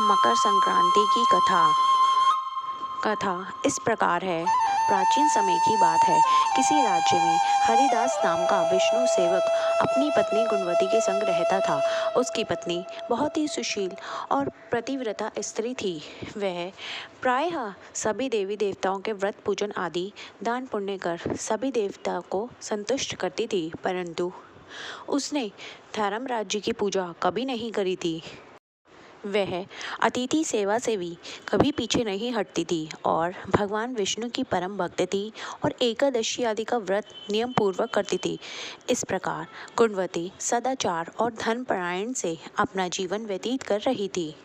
मकर संक्रांति की कथा इस प्रकार है। प्राचीन समय की बात है। किसी राज्य में हरिदास नाम का विष्णु सेवक अपनी पत्नी गुणवती के संग रहता था। उसकी पत्नी बहुत ही सुशील और पतिव्रता स्त्री थी। वह प्रायः सभी देवी देवताओं के व्रत पूजन आदि दान पुण्य कर सभी देवताओं को संतुष्ट करती थी, परंतु उसने धर्म राज्य की पूजा कभी नहीं करी थी। वह अतिथि सेवा से भी कभी पीछे नहीं हटती थी और भगवान विष्णु की परम भक्त थी और एकादशी आदि का व्रत नियम पूर्वक करती थी। इस प्रकार गुणवती सदाचार और धर्मपरायण से अपना जीवन व्यतीत कर रही थी।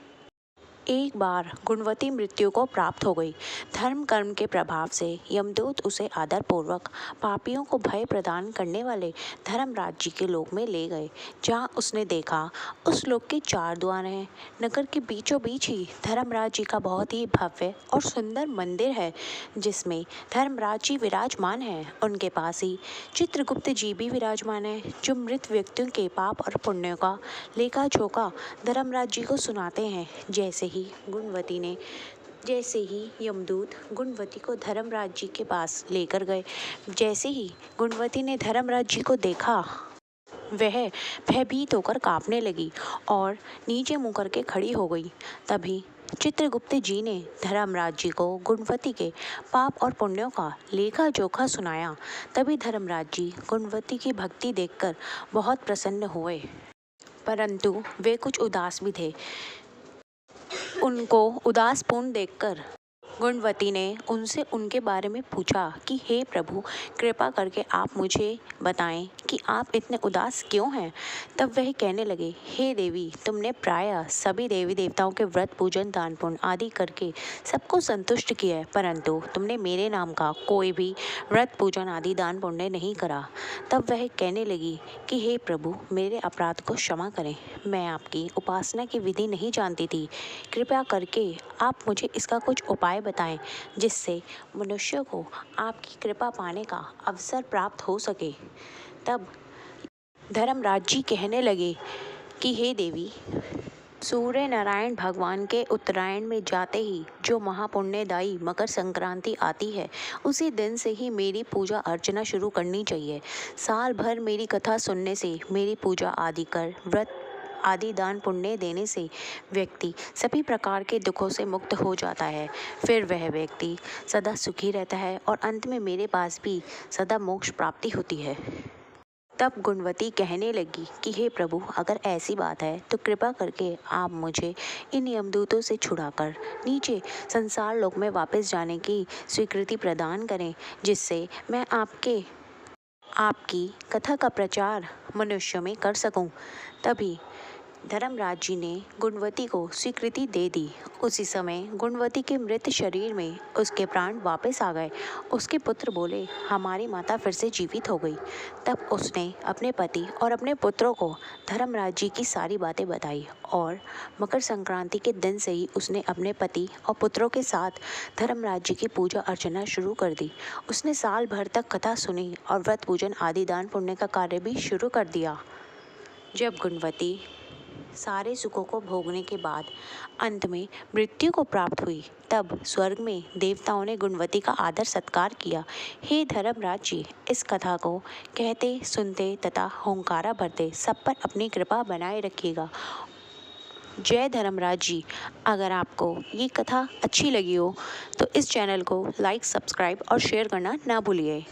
एक बार गुणवती मृत्यु को प्राप्त हो गई। धर्म कर्म के प्रभाव से यमदूत उसे आदरपूर्वक पापियों को भय प्रदान करने वाले धर्म राज्य के लोक में ले गए, जहां उसने देखा उस लोक के 4 द्वार हैं। नगर के बीचों बीच ही धर्मराज जी का बहुत ही भव्य और सुंदर मंदिर है, जिसमें धर्मराज जी विराजमान है। उनके पास ही चित्रगुप्त जी भी विराजमान है, जो मृत व्यक्तियों के पाप और पुण्यों का लेखा जोखा धर्मराज जी को सुनाते हैं। जैसे ही यमदूत गुणवती को धर्मराज जी के पास लेकर गए, जैसे ही गुणवती ने धर्मराज जी को देखा, वह भयभीत होकर कांपने लगी और नीचे मुँह करके खड़ी हो गई। तभी चित्रगुप्त जी ने धर्मराज जी को गुणवती के पाप और पुण्यों का लेखा जोखा सुनाया। तभी धर्मराज जी गुणवती की भक्ति देखकर बहुत प्रसन्न हुए, परंतु वे कुछ उदास भी थे। उनको उदासपूर्ण देखकर गुणवती ने उनसे उनके बारे में पूछा कि हे प्रभु, कृपा करके आप मुझे बताएं कि आप इतने उदास क्यों हैं। तब वह कहने लगे, हे देवी, तुमने प्रायः सभी देवी देवताओं के व्रत पूजन दान पुण्य आदि करके सबको संतुष्ट किया है, परंतु तुमने मेरे नाम का कोई भी व्रत पूजन आदि दान पुण्य नहीं करा। तब वह कहने लगी कि हे प्रभु, मेरे अपराध को क्षमा करें। मैं आपकी उपासना की विधि नहीं जानती थी। कृपया करके आप मुझे इसका कुछ उपाय बताएं, जिससे मनुष्य को आपकी कृपा पाने का अवसर प्राप्त हो सके। तब धर्मराज जी कहने लगे कि हे देवी, सूर्य नारायण भगवान के उत्तरायण में जाते ही जो महापुण्यदायी मकर संक्रांति आती है, उसी दिन से ही मेरी पूजा अर्चना शुरू करनी चाहिए। साल भर मेरी कथा सुनने से, मेरी पूजा आदि कर व्रत आदि दान पुण्य देने से व्यक्ति सभी प्रकार के दुखों से मुक्त हो जाता है। फिर वह व्यक्ति सदा सुखी रहता है और अंत में मेरे पास भी सदा मोक्ष प्राप्ति होती है। तब गुणवती कहने लगी कि हे प्रभु, अगर ऐसी बात है तो कृपा करके आप मुझे इन यमदूतों से छुड़ाकर नीचे संसार लोक में वापस जाने की स्वीकृति प्रदान करें, जिससे मैं आपकी कथा का प्रचार मनुष्यों में कर सकूं। तभी धर्मराज जी ने गुणवती को स्वीकृति दे दी। उसी समय गुणवती के मृत शरीर में उसके प्राण वापस आ गए। उसके पुत्र बोले, हमारी माता फिर से जीवित हो गई। तब उसने अपने पति और अपने पुत्रों को धर्मराज जी की सारी बातें बताई और मकर संक्रांति के दिन से ही उसने अपने पति और पुत्रों के साथ धर्मराज जी की पूजा अर्चना शुरू कर दी। उसने साल भर तक कथा सुनी और व्रत पूजन आदि दान पुण्य का कार्य भी शुरू कर दिया। जब गुणवती सारे सुखों को भोगने के बाद अंत में मृत्यु को प्राप्त हुई, तब स्वर्ग में देवताओं ने गुणवती का आदर सत्कार किया। हे धर्मराज जी, इस कथा को कहते सुनते तथा हुंकारा भरते सब पर अपनी कृपा बनाए रखिएगा। जय धर्मराज जी। अगर आपको ये कथा अच्छी लगी हो तो इस चैनल को लाइक, सब्सक्राइब और शेयर करना ना भूलिए।